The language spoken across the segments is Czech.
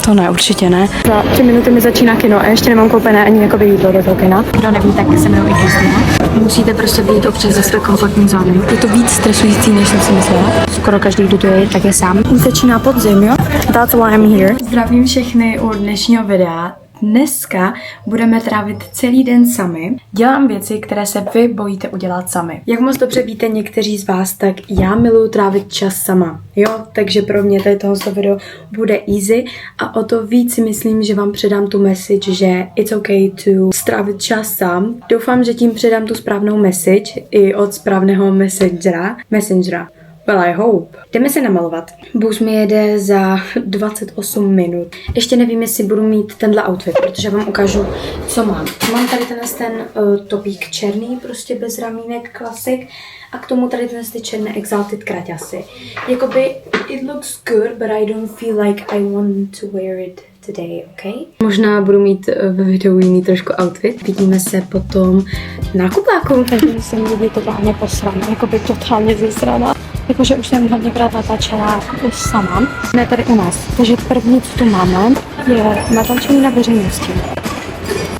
To ne, určitě ne. Za 3 minuty mi začíná kino a ještě nemám koupené ani jakoby jídlo do toho kina. Kdo neví, tak se mnou i Disney. Musíte prostě být občas ze své komfortní zóny. Je to víc stresující, než jsem si myslela. Skoro každý, kdo tu je, tak je sám. Už začíná podzim, jo? That's why I'm here. Zdravím všechny u dnešního videa. Dneska budeme trávit celý den sami. Dělám věci, které se vy bojíte udělat sami. Jak moc dobře víte někteří z vás, tak já miluji trávit čas sama. Jo, takže pro mě tady tohoto video bude easy a o to víc si myslím, že vám předám tu message, že it's okay to strávit čas sám. Doufám, že tím předám tu správnou message i od správného messengera. Well, I hope. Jdeme se namalovat. Bus mi jede za 28 minut. Ještě nevím, jestli budu mít tenhle outfit, protože vám ukážu, co mám. Mám tady ten topík černý, prostě bez ramínek, klasik. A k tomu tady ty černé exalted kraťasy. Jakoby, it looks good, but I don't feel like I want to wear it today, okay? Možná budu mít ve videu jiný trošku outfit. Vidíme se potom na nákupáku. Takže jsem lidi totálně posraná, jakoby totálně zesraná. Jakože už jsem hodněkrát natáčela sama. Ne tady u nás. Takže první, co tu máme, je natáčení na veřejnosti.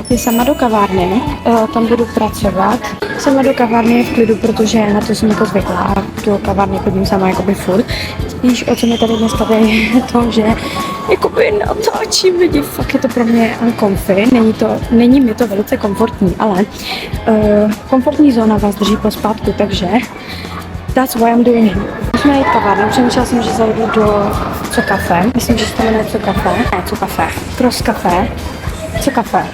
Je sama do kavárny, tam budu pracovat. Sama do kavárny je v klidu, protože na to jsem jako zvykla a do kavárny chodím sama jakoby furt. Spíš o co mi tady dneska je to, že jakoby natáčím lidi, fakt je to pro mě uncomfy, není mi to velice komfortní, ale komfortní zóna vás drží pospátku, takže that's why I'm doing it. Musíme jít kavárnu, přemýšlela jsem, že zajdu do Co Café. Myslím, že se to jmenuje Co Café. Ne, Co Café. Cross Café. Co Café.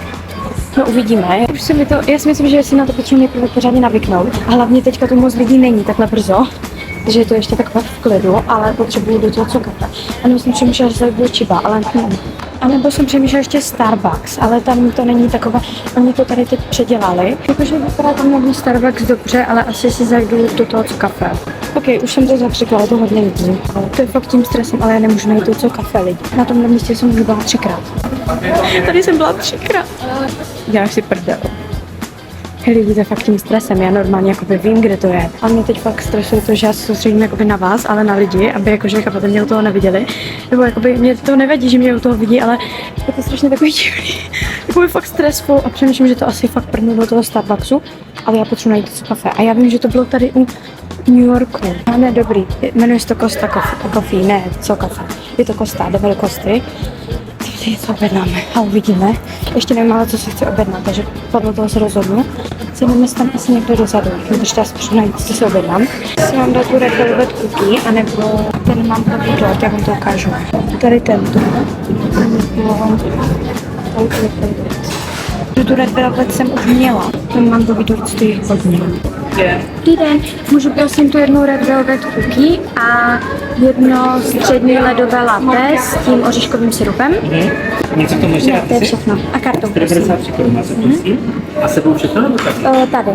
No uvidíme. Už se mi to, já si myslím, že si na to potřebuji nejprve pořádně navyknout. A hlavně teďka tu moc lidí není takhle brzo. Takže je to ještě takové v klidu, ale potřebuji do toho Co Café. A nebo jsem přemýšlela, že zajdu do Chiba, ale ne. A nebo jsem přemýšlela ještě Starbucks, ale tam to není takové, oni to tady teď předělali. Jakože vypadá tam nový Starbucks dobře, ale asi si zajdu do toho Co Café. Ok, už jsem to zapřekla, je to hodně lidí. To je fakt tím stresem, ale já nemůžu najít to Co Café lidi. Na tomhle místě jsem už byla 3krát. Tady jsem byla 3krát. Děláš si prdel. Lidi, to je fakt tím stresem, já normálně jakoby vím, kde to je. A mě teď fakt stresuje to, že já se soustředím jakoby na vás, ale na lidi, aby jakože chápete, mě u toho neviděli. Nebo jakoby mě to nevadí, že mě u toho vidí, ale je to strašně takový divný. Jakoby fakt stresful a přemýšlím, že to asi fakt prdnu do toho Starbucksu, ale já potřebuji najít Co Café. A já vím, že to bylo tady u New Yorku. A ne, dobrý, jmenuje se to Costa Coffee, ne Co Café. Je to Costa, jdeme do Costy. Co objednáme a uvidíme. Ještě nevím, ale co si chci objednat, takže podle toho se rozhodnu. Ceníme se tam asi někde dozadu, když já si najít, co si objednám. Si mám dát tu Red Velvet cookie, anebo ten mám takový dort, já vám to ukážu. Tady tento. Tu Red Velvet jsem už měla. Ten mám takový dort, stojí hodně. Dobrý den, můžu prosím tu jednu Red Velvet cookie a jedno střední ledové latte s tím oříškovým syrupem. Něco to může to je všechno. A kartou, prosím. 93 korun, prosím. A sebou všechno nebo tak? Tady.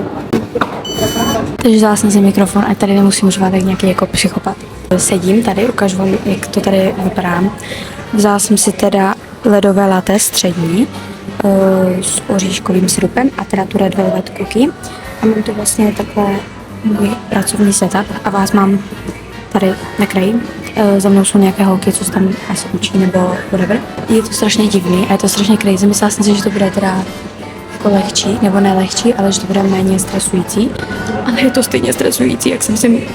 Takže vzala jsem si mikrofon a tady nemusím užívat tak nějaký jako psychopat. Sedím tady, ukážu vám, jak to tady vypadá. Vzala jsem si teda ledové latte střední s oříškovým syrupem a teda tu Red Velvet cookie. A mám tu vlastně takhle můj pracovní setup a vás mám tady na kraji. Za mnou jsou nějaké holky, co se tam asi učí nebo whatever. Je to strašně divný a je to strašně crazy. Myslela jsem si, že to bude teda jako lehčí, nebo ne lehčí, ale že to bude méně stresující. Ale je to stejně stresující, jak jsem si,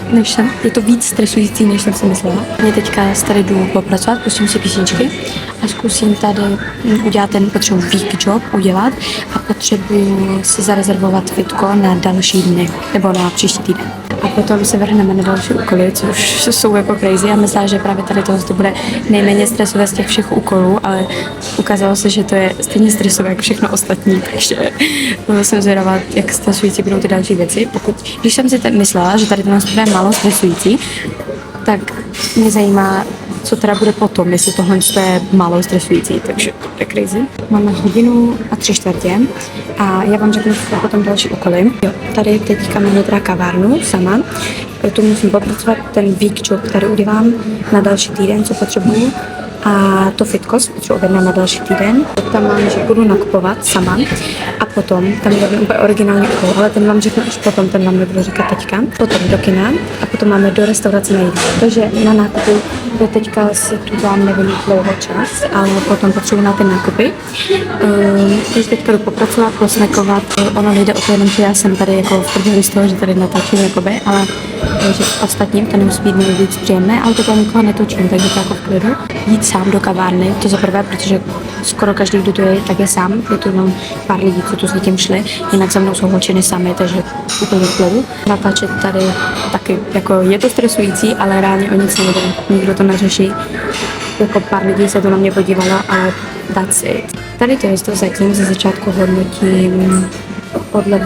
je to víc stresující, než jsem si myslela. Mě teďka tady jdu popracovat, pustím si písničky a zkusím tady udělat potřebuji week job udělat a potřebuji si zarezervovat fitko na další dny, nebo na příští týden. A potom se vrhneme na další úkoly, což jsou jako crazy. Já myslela, že právě tady to bude nejméně stresové z těch všech úkolů, ale ukázalo se, že to je stejně stresové jako všechno ostatní, takže jsem zvědavá, jak stresující budou ty další věci. Když jsem si myslela, že tady to bude málo stresující, tak mě zajímá, co teda bude potom, jestli tohle je málo stresující, takže to je crazy. Máme 1:03 a já vám řeknu potom další úkoly. Jo, tady teďka máme teda kavárnu sama, tu musím popracovat ten week job, který udělám na další týden, co potřebuju. a to fitko si objednám na další týden. Tam mám, že budu nakupovat sama a potom, tam je úplně originální úkol, ale ten vám řeknu až potom, ten vám nebudu říkat teďka. Potom do kina a potom máme do restaurace na jídlo. Takže na nákupy, do teďka si tu vám nevím dlouho čas, ale potom potřebuji na ty nákupy. Takže teďka jdu popracovat, posnekovat. Ono nejde o to jenom, že já jsem tady jako v první z toho, že tady natáčím jakoby, ale že ostatním to nemusí být nejvíc příjemné, ale to nikoho netočím, takže to jako v klidu. Jít sám do kavárny, to za prvé, protože skoro každý, kdo tu je, tak je sám. Je tu jenom pár lidí, co tu s tím šli, jinak za mnou jsou holčiny sami, takže úplně v klidu. Natáčet tady taky, jako je to stresující, ale reálně o nic nejde, nikdo to neřeší. Jako pár lidí se to na mě podívalo, ale that's it. Tady to je to zatím ze začátku hodnotím podle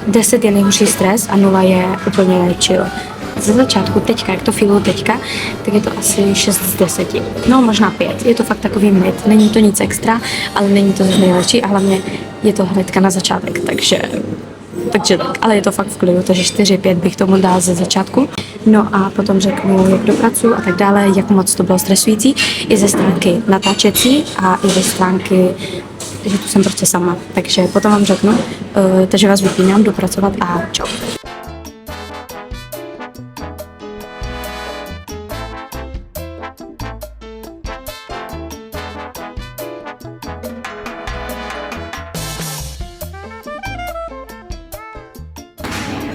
10 je nejhorší stres a 0 je úplně chill. Ze začátku teďka, jak to feelu teďka, tak je to asi 6 z 10. No možná 5. Je to fakt takový mid. Není to nic extra, ale není to nejlepší a hlavně je to hnedka na začátek, takže tak. Ale je to fakt v klidu, takže 4-5 bych tomu dal ze začátku. No a potom řeknu, jak dopracuju a tak dále, jak moc to bylo stresující. I ze stránky natáčecí a i ze stránky, že tu jsem prostě sama. Takže potom vám řeknu, takže vás vypínám, dopracovat a čau.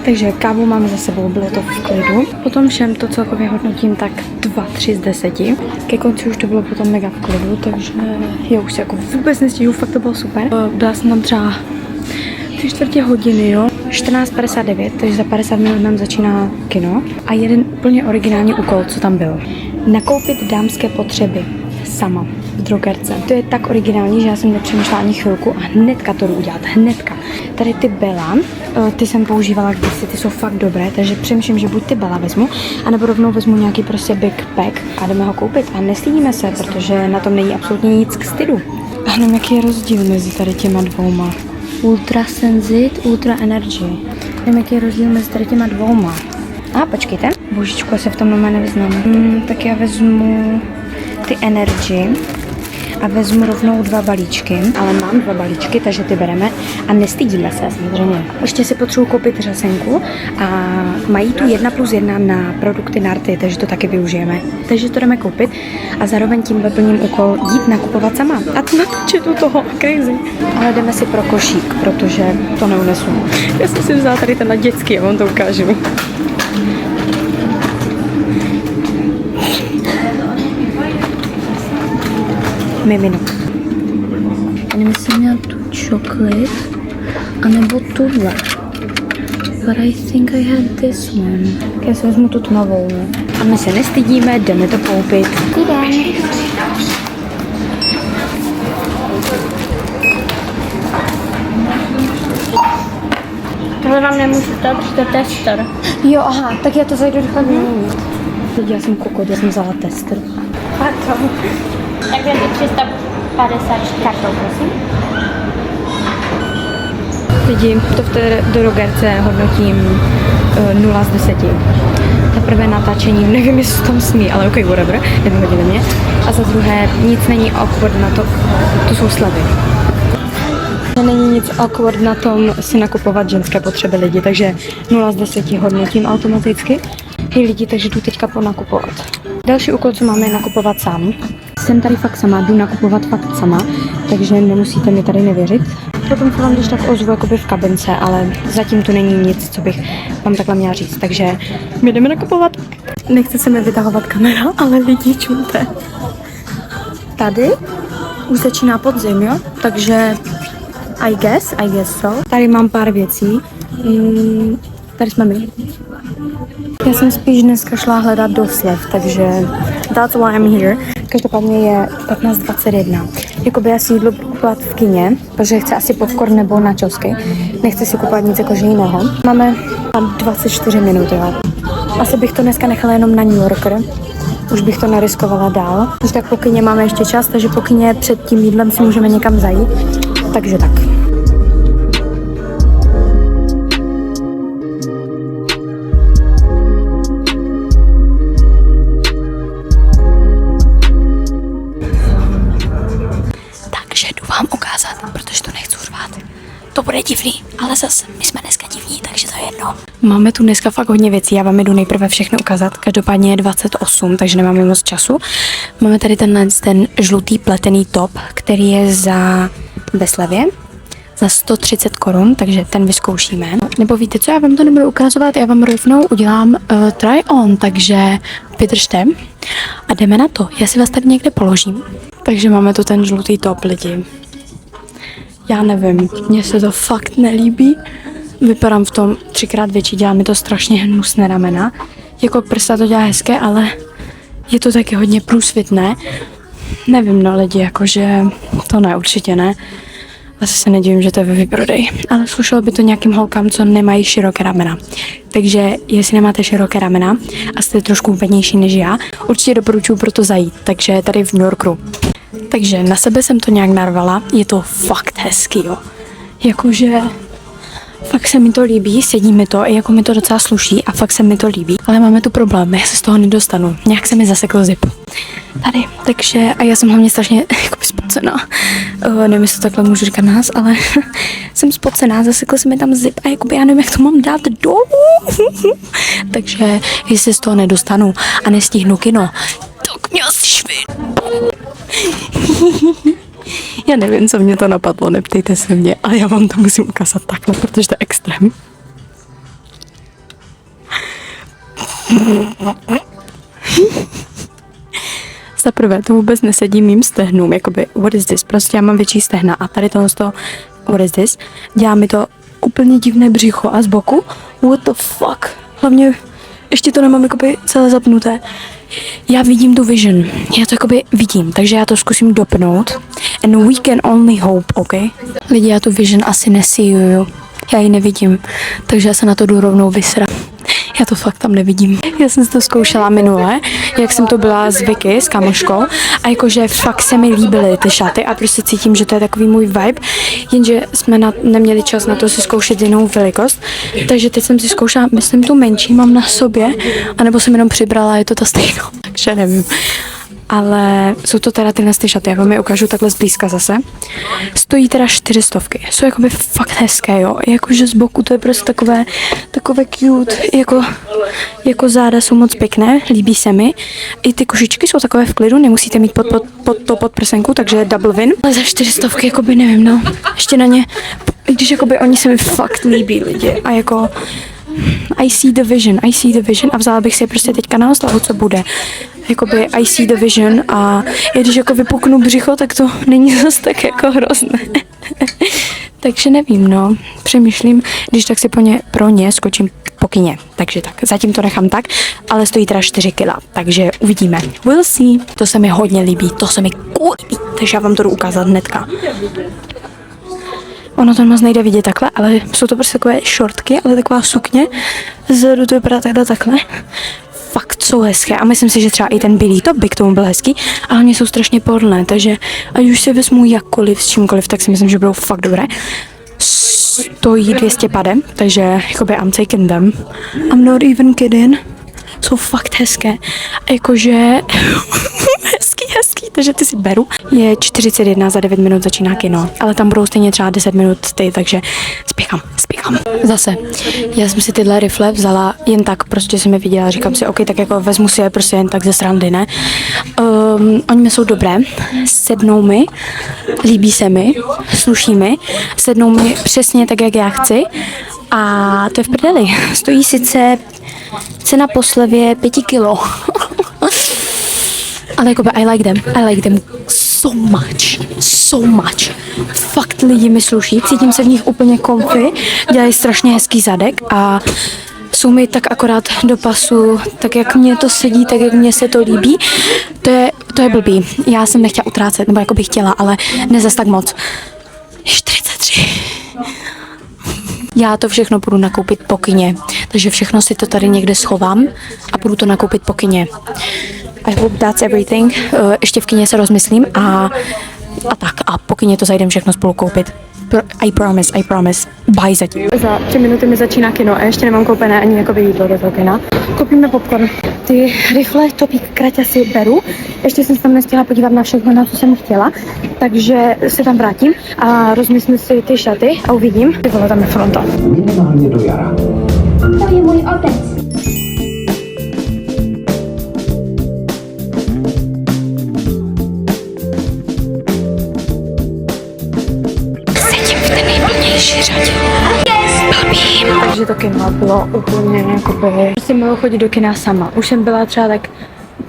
Takže kávu máme za sebou, bylo to v klidu. Potom všem to celkově hodnotím tak 2-3 z 10. Ke konci už to bylo potom mega v klidu, takže já už se jako vůbec nestížu, fakt to bylo super. Byla jsem tam třeba 3/4 hodiny, jo. 14:59, takže za 50 minut nám začíná kino. A jeden úplně originální úkol, co tam byl. Nakoupit dámské potřeby sama v drogerce. To je tak originální, že já jsem nepřemýšlela ani chvilku a hnedka to jdu udělat, hnedka. Tady ty Bella, ty jsem používala kdysi, ty jsou fakt dobré, takže přemýšlím, že buď ty Bella vezmu, anebo rovnou vezmu nějaký prostě big pack a jdeme ho koupit. A nestydíme se, protože na tom není absolutně nic k stydu. A nevím, jaký je rozdíl mezi tady těma dvouma. Ultra Senzit, Ultra Energy. Nevím, jaký je rozdíl mezi tady těma dvouma. A počkejte, božičku, já se v tom normálně nevyznám. Tak já vezmu ty Energy a vezmu rovnou 2 balíčky, ale mám 2 balíčky, takže ty bereme a nestydíme se samozřejmě. Ještě si potřebuji koupit řasenku a mají tu 1+1 na produkty Narty, takže to taky využijeme. Takže to jdeme koupit a zároveň tím plním úkol jít nakupovat sama. A to natáčet u toho, crazy. Ale jdeme si pro košík, protože to neunesu. Já jsem si vzala tady tenhle dětský, a vám to ukážu. Mimino. Nevím, jestli měla tu čokolád, anebo tuhle. But I think I had this one. Tak já si vezmu tu tmavou. A my se nestydíme, jdeme to koupit. Tohle vám nemůžu dát, protože to je tester. Jo, aha, tak já to zajdu rychle vyměnit. Teď já jsem kokot, já jsem vzala tester. Pardon. Tak je to 350 kartou, prosím. Lidi, to v té drogerce hodnotím 0 z 10. Za prvé natáčení, nevím, jestli tam smí, ale ok, whatever, nevyhodili mě. A za druhé, nic není awkward na to jsou slevy. Není nic awkward na tom si nakupovat ženské potřeby lidi, takže 0 z 10 hodnotím automaticky. Hej lidi, takže jdu teďka ponakupovat. Další úkol, co máme, je nakupovat sám. Jsem tady fakt sama, jdu nakupovat fakt sama, takže nemusíte mi tady nevěřit. Potom se vám když tak ozvu jakoby v kabince, ale zatím tu není nic, co bych vám takhle měla říct, takže my jdeme nakupovat. Nechce se mi vytahovat kamera, ale lidi, čumte. Tady už začíná podzim, jo? Takže I guess so. Tady mám pár věcí. Tady jsme my. Já jsem spíš dneska šla hledat do slev, takže that's why I'm here. Každopádně je 15:21. Jakoby já si jídlo budu kupovat v kině, protože chci asi popcorn nebo načosky. Nechci si kupovat nic jakože jiného. Máme 24 minut, jo. Asi bych to dneska nechala jenom na New Yorker. Už bych to neriskovala dál. Už tak po kině máme ještě čas, takže po kině před tím jídlem si můžeme někam zajít. Takže tak. vám ukázat, protože to nechci řvát. To bude divný, ale zase my jsme dneska divní, takže to je jedno. Máme tu dneska fakt hodně věcí, já vám jdu nejprve všechno ukázat. Každopádně je 28, takže nemáme moc času. Máme tady ten žlutý pletený top, který je ve slevě za 130 korun, takže ten vyzkoušíme. Nebo víte co, já vám to nebudu ukazovat, já vám rovnou udělám try on, takže vydržte a jdeme na to. Já si vás tady někde položím. Takže máme tu ten žlutý top, lidi. Já nevím, mně se to fakt nelíbí. Vypadám v tom 3x větší, dělá mi to strašně hnusné ramena. Jako prsa to dělá hezké, ale je to taky hodně průsvitné. Nevím, no lidi, jakože to ne, určitě ne. Asi se nedivím, že to je ve výprodej. Ale slušelo by to nějakým holkám, co nemají široké ramena. Takže jestli nemáte široké ramena a jste trošku hubenější než já, určitě doporučuji proto zajít. Takže tady v New Yorku. Takže na sebe jsem to nějak narvala, je to fakt hezký, jo. Jakože fakt se mi to líbí, sedí mi to, jako mi to docela sluší a fakt se mi to líbí. Ale máme tu problém, já se z toho nedostanu, nějak se mi zasekl zip. Tady, takže a já jsem hlavně strašně jakoby spocená. Nevím, jestli to takhle můžu říkat nás, ale jsem spocená, zasekl se mi tam zip a jakoby já nevím, jak to mám dát dolů. Takže jestli se z toho nedostanu a nestihnu kino, tak mě asi švin. Já nevím, co mě to napadlo, neptejte se mě, ale já vám to musím ukázat takhle, protože to je extrém. Za prvé, to vůbec nesedí mým stehnům, jakoby, what is this, prostě já mám větší stehna a tady tohle z toho, what is this, dělá mi to úplně divné břicho a z boku, what the fuck, hlavně ještě to nemám jakoby celé zapnuté. Já vidím tu vision, já to jakoby vidím, takže já to zkusím dopnout. And we can only hope, ok? Lidi, já tu vision asi nesíjuju, já ji nevidím, takže já se na to jdu rovnou vysrat. Já to fakt tam nevidím. Já jsem si to zkoušela minule, jak jsem to byla s Vicky, s kamoškou, a jakože fakt se mi líbily ty šaty a prostě cítím, že to je takový můj vibe, jenže jsme neměli čas na to si zkoušet jinou velikost, takže teď jsem si zkoušela, myslím tu menší mám na sobě, anebo jsem jenom přibrala, je to ta stejná, takže nevím. Ale jsou to teda tyhle šaty, já vám je ukážu takhle zblízka zase. Stojí teda 400, jsou jakoby fakt hezké, jo, jakože z boku to je prostě takové cute, jako záda jsou moc pěkné, líbí se mi. I ty košičky jsou takové v klidu, nemusíte mít pod podprsenku, takže double win. Ale za 400, jakoby nevím, no, ještě na ně, i když jakoby oni se mi fakt líbí lidi a jako I see the vision a vzala bych si je prostě teďka na oslavu, co bude. Jakoby I see the vision a když jako vypuknu břicho, tak to není zase tak jako hrozné. Takže nevím, no, přemýšlím, když tak si pro ně skočím po kině. Takže tak, zatím to nechám tak, ale stojí teda 4 kila, takže uvidíme. We'll see. To se mi hodně líbí, to se mi líbí, takže já vám to jdu ukázat hnedka. Ono to moc nejde vidět takhle, ale jsou to prostě takové šortky, ale taková sukně. Zadu to vypadá takhle. Fakt jsou hezké a myslím si, že třeba i ten bílý top by k tomu byl hezký, ale oni jsou strašně pohodlné, takže ať už si vezmu jakkoliv, s čímkoliv, tak si myslím, že budou fakt dobré. Stojí 200 pade, takže jakoby I'm taking them. I'm not even kidding. Jsou fakt hezké. Jakože hezký, takže ty si beru. Je 41, za 9 minut začíná kino, ale tam budou stejně třeba 10 minut takže spěchám. Zase, já jsem si tyhle rifle vzala jen tak, prostě jsem je viděla, říkám si, ok, tak jako vezmu si je prostě jen tak ze srandy, ne? Oni mi jsou dobré, sednou mi, líbí se mi, sluší mi, sednou mi přesně tak, jak já chci a to je v prdeli. Stojí sice cena po slevě 5 kilo. Ale jakoby I like them so much. Fakt lidi mi sluší, cítím se v nich úplně comfy, dělají strašně hezký zadek a jsou mi tak akorát do pasu, tak jak mě to sedí, tak jak mně se to líbí. To je blbý, já jsem nechtěla utrácet, nebo jako bych chtěla, ale ne zas tak moc. 43. Já to všechno budu nakoupit po kině, takže všechno si to tady někde schovám a budu to nakoupit po kině. I hope that's everything. Ještě v kině se rozmyslím a po kině to zajdem všechno spolu koupit. I promise. Bye zatím. Za 3 minuty mi začíná kino a ještě nemám koupené ani jakoby jídlo do toho kina. Koupíme popcorn. Ty rifle, topík, kraťasy beru. Ještě jsem se tam nestihla podívat na všechno, na co jsem chtěla. Takže se tam vrátím a rozmyslím si ty šaty a uvidím. Ty vole, tam je fronta. Minimálně do jara. To je můj otec. Takže to kino bylo úplně jakoby... Prostě mělo chodit do kina sama. Už jsem byla třeba tak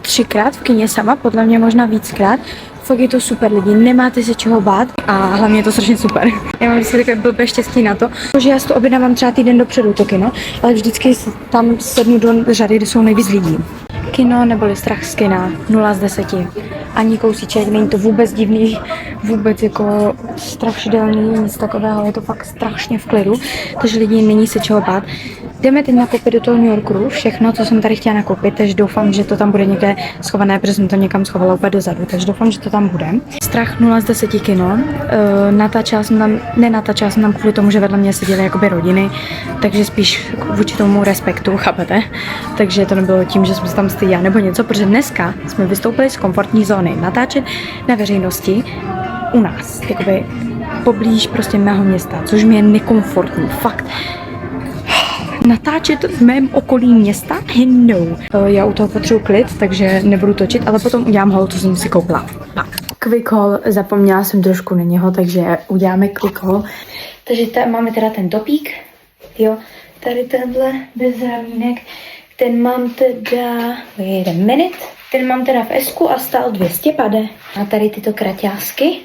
3krát v kině sama, podle mě možná víckrát. Fakt je to super lidi, nemáte se čeho bát a hlavně je to strašně super. Já mám vždycky takové blbé štěstí na to, že já si to objednávám třeba týden dopředu to kino, ale vždycky tam sednu do řady, kde jsou nejvíc lidí. Kino neboli strach z kina, 0 z 10. Ani kousíček, není to vůbec divný, vůbec jako strašidelný, nic takového, je to fakt strašně v klidu, takže lidi není se čeho bát. Jdeme teď nakoupit do toho New Yorku všechno, co jsem tady chtěla nakoupit, takže doufám, že to tam bude někde schované, protože jsem to někam schovala úplně dozadu, takže doufám, že to tam bude. Strach 0 z 10 kino, nenatáčela jsem tam kvůli tomu, že vedle mě seděly jakoby rodiny, takže spíš vůči tomu respektu, chápete? Takže to nebylo tím, že jsme se tam styděla nebo něco, protože dneska jsme vystoupili z komfortní zóny natáčet na veřejnosti u nás, jakoby poblíž prostě mého města, což mi je nekomfortní, fakt. Natáčet v mém okolí města? No. Já u toho potřebuji klid, takže nebudu točit, ale potom udělám haul, co jsem si koupila. Quick haul, zapomněla jsem trošku na něho, takže uděláme quick haul. Takže máme teda ten topík, jo, tady tenhle bez ramínek, ten mám teda, wait a minute, ten mám teda v S-ku a stál 200 pade. A tady tyto kraťásky,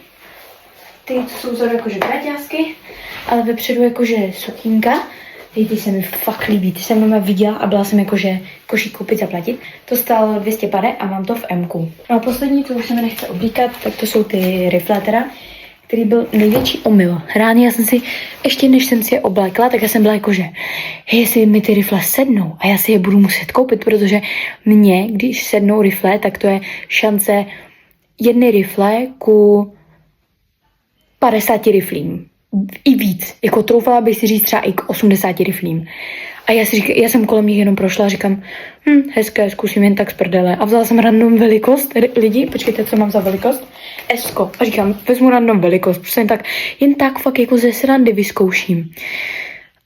ty jsou vzadu jakože kraťásky, ale vepředu jakože sukínka. Ty se mi fakt líbí, ty jsem doma viděla a byla jsem jakože košík koupit zaplatit. To stálo 200 pade a mám to v M-ku. No a poslední, co už se mi nechce oblíkat, tak to jsou ty rifle teda, který byl největší omyl. Rány já jsem si, ještě než jsem si je oblékla, tak já jsem byla jakože, hej, jestli mi ty rifle sednou a já si je budu muset koupit, protože mně, když sednou rifle, tak to je šance 1 rifle ku 50 riflím. I víc, jako troufala bych si říct třeba i k 80 riflím. A já jsem kolem nich jenom prošla a říkám, hezké, zkusím jen tak z prdele. A vzala jsem random velikost, lidi, počkejte, co mám za velikost? S-ko. A říkám, vezmu random velikost, prostě jen tak fakt jako ze srandy vyzkouším.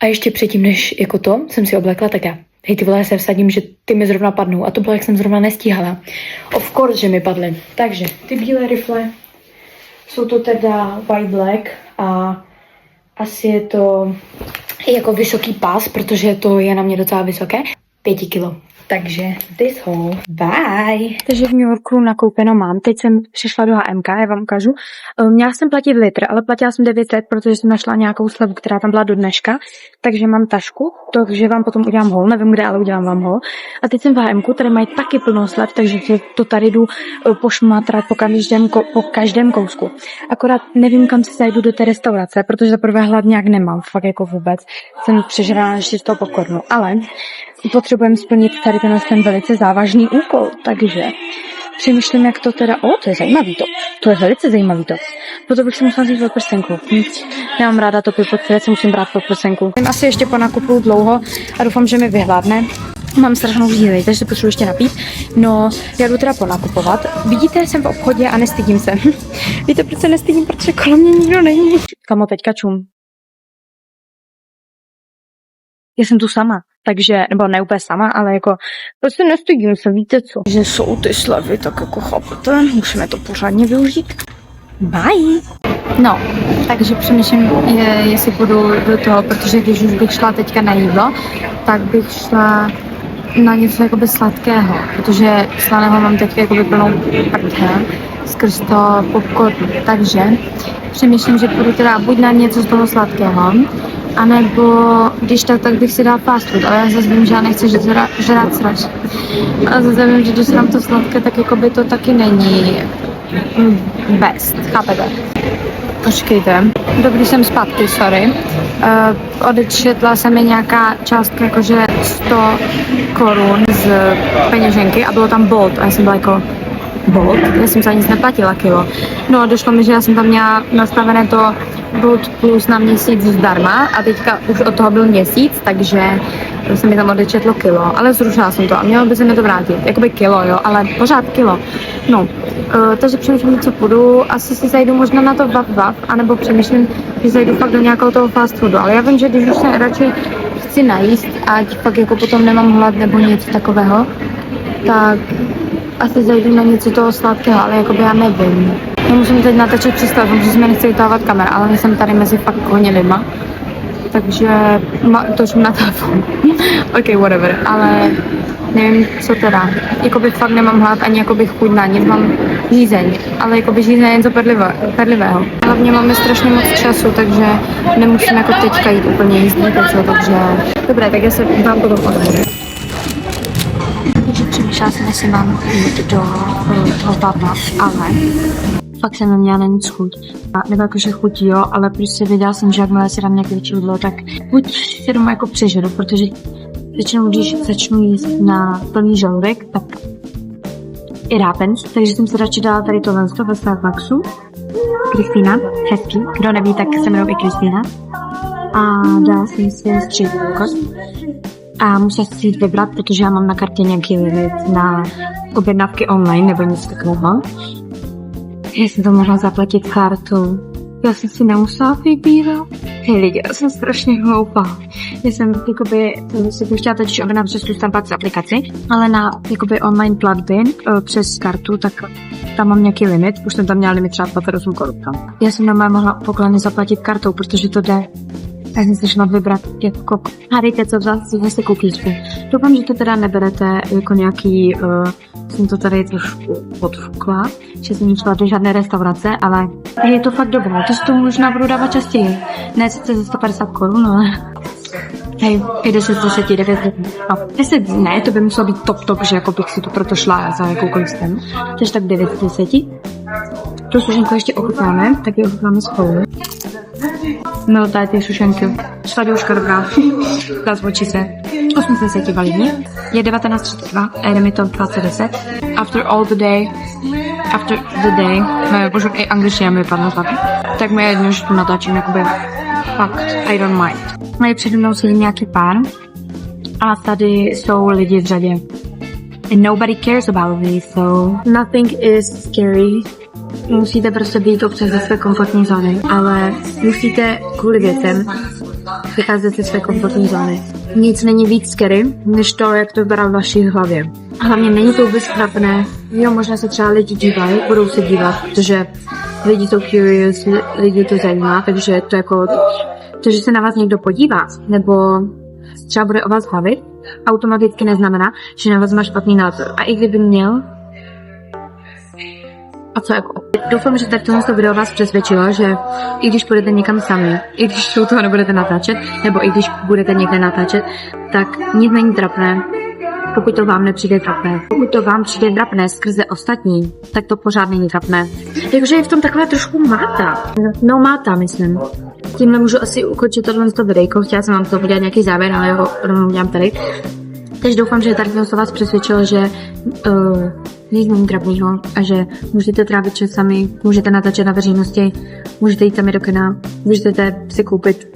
A ještě předtím, než jako to jsem si oblekla, tak já, hej ty vole, já se vsadím, že ty mi zrovna padnou. A to bylo, jak jsem zrovna nestíhala. Of course, že mi padly. Takže ty bílé rifle jsou to teda white black a asi je to jako vysoký pás, protože to je na mě docela vysoké. 5 kilo. Takže this whole. Bye. Takže v New Yorku nakoupeno mám. Teď jsem přišla do HMK, já vám ukážu. Měla jsem platit litr, ale platila jsem 900, protože jsem našla nějakou slevu, která tam byla do dneška. Takže mám tašku, takže vám potom udělám haul, nevím kde, ale udělám vám haul. A teď jsem v HMku, tady mají taky plno slev, takže to tady jdu pošmatrat po každém kousku. Akorát nevím, kam se zajdu do té restaurace, protože zaprvé hlad nějak nemám, fakt jako vůbec. Jsem přežrala ještě z toho popcornu, ale potřebujeme splnit tady ten velice závažný úkol, takže přemýšlím, jak to teda... to je zajímavý to. To je velice zajímavý to. Proto bych si musela vzít podprsenku. Já mám ráda topy pod se musím brát podprsenku. Asi ještě po nakupu dlouho a doufám, že mi vyhladne. Mám strašnou žíli, takže se potřebuji ještě napít. No, já jdu teda ponakupovat. Vidíte, jsem v obchodě a nestydím se. Víte, proč se nestydím? Protože kolem mě nikdo není. Kamo, teďka čum. Já jsem tu sama, takže, nebo ne úplně sama, ale jako, prostě nestydím se, víte co? Že jsou ty slevy, tak jako chápete, musíme to pořádně využít. Bye! No, takže přemýšlím, jestli půjdu do toho, protože když už bych šla teďka na jídlo, tak bych šla na něco jakoby sladkého, protože slaného mám teď jakoby plnou prdel skrz to popcorn, takže přemýšlím, že půjdu teda buď na něco z toho sladkého, anebo když tak bych si dal fast food, ale já zase vím, že já nechci žrát srač. A zase vím, že když mám to sladké, tak jako by to taky není best, chápete? Počkejte, dobrý jsem zpátky, sorry. Odečetla se mi nějaká částka jakože 100 korun z peněženky a bylo tam Bolt a já jsem byla jako Bolt, já jsem za nic neplatila kilo. No a došlo mi, že já jsem tam měla nastavené to Bolt Plus na měsíc zdarma a teďka už od toho byl měsíc, takže se mi tam odečetlo kilo, ale zrušila jsem to a mělo by se mi to vrátit, jakoby kilo, jo, ale pořád kilo. No, takže přemýšlím, co půjdu, asi si zajdu možná na to Vav, anebo přemýšlím, že zajdu fakt do nějakého toho fast foodu, ale já vím, že když už se radši chci najíst, ať fakt jako potom nemám hlad nebo něco takového, tak asi zajdu na něco toho sladkého, ale jakoby já nevím. Já musím teď natáčet přes telefon, protože mi nechci vytávat kamera, ale jsem tady mezi fakt hodně lidma. Takže točím na telefon. Ok, whatever, ale nevím, co teda. Jakoby fakt nemám hlad ani jakoby chuť na nic, mám žízeň, ale jakoby žízeň je něco perlivého. Hlavně máme strašně moc času, takže nemusím jako teďka jít úplně jíst něco, takže... Dobré, tak já se vám potom odvedu. Takže přemýšlela jsem, jestli mám jít do toho Vava, ale fakt jsem neměla na nic chuť. A nebo jakože chuť jo, ale prostě věděla jsem, že jakmile si dám nějaké větší jídlo, tak buď si doma jako přežeru, protože většinou, když začnu jíst na plný žaludek, tak it happens, takže jsem se radši dala tady tohle ve Starbucksu. Kristýna, hezký, kdo neví, tak se jmenuji i Kristýna. A dala jsem si střídný kost. A musela si jít vybrat, protože já mám na kartě nějaký limit na objednávky online nebo něco takového. Já jsem to mohla zaplatit kartou. Já jsem si nemusela vybírat. Hej lidi, já jsem strašně hloupá. Já jsem si chtěla totiž objednat přes tu Starbucks aplikaci, ale na online platby přes kartu, tak tam mám nějaký limit. Už jsem tam měla limit třeba 28 korun. Já jsem normálně mohla pokladně zaplatit kartou, protože to jde. Já jsem si šla vybrat jako hádejte, co vzal si kuklíčku. Doufám, že to teda neberete jako nějaký, jsem to tady trošku odfukla, že jsem nešla do žádné restaurace, ale je to fakt dobré, to si to možná budu dávat častěji. Ne sice za 150 korun, ale hej, i 10 z 10, 9 a 10 ne, to by muselo být top, že jako bych si to proto šla za jakoukoliv cenu. Takže tak 9 z 10. Tu sušenku ještě ochutnáme, tak ji ochutnáme spolu. No, tady ty sušenky. Sladouška dobrá. Zazvočí se. 810 validní. Je 19.32 a jde mi to 2010. After the day, bože, i angličtina mi vypadla zlatý. Tak mi je jedno, že tu natáčím, jakoby fakt, I don't mind. Mají přede mnou sedí nějaký pár a tady jsou lidi v řadě. And nobody cares about me, so nothing is scary. Musíte prostě být občas ze své komfortní zóny, ale musíte kvůli věcem vycházet ze své komfortní zóny. Nic není víc scary, než to, jak to vypadá v vaší hlavě. Hlavně není to vůbec trapné. Jo, možná se třeba lidi dívají, budou se dívat, protože lidi jsou curious, lidi to zajímá, takže to jako, to, že se na vás někdo podívá, nebo třeba bude o vás bavit, automaticky neznamená, že na vás má špatný názor. A i kdyby měl, a co jako? Doufám, že tak tohle video vás přesvědčilo, že i když půjdete někam sami, i když u toho nebudete natáčet, nebo i když budete někde natáčet, tak nic není trapné, pokud to vám nepřijde trapné. Pokud to vám přijde trapné skrze ostatní, tak to pořád není trapné. Takže je v tom takové trošku máta. No máta, myslím. Tímhle můžu asi ukončit tohle videjko, chtěla jsem vám to udělat nějaký závěr, ale ho udělám tady. Takže doufám, že tady to vás přesvědčilo, že nic není trapného a že můžete trávit čas sami, můžete natáčet na veřejnosti, můžete jít sami do kina, můžete si koupit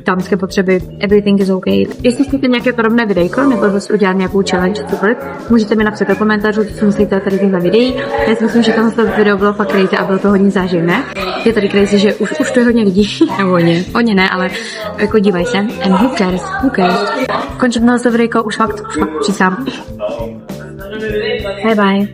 dámské potřeby, everything is okay. Jestli chcete nějaké podobné videjko, nebo zase udělat nějakou challenge, cokoliv, můžete mi napsat do komentářů, co si myslíte tady těchto videí. Já si myslím, že tohle video bylo fakt crazy a bylo to hodně záživné. Je tady crazy, že už to je hodně lidí, nebo hodně ne, ale jako dívaj se, and who cares. Končím tohle videjko, už fakt přísám. Bye bye.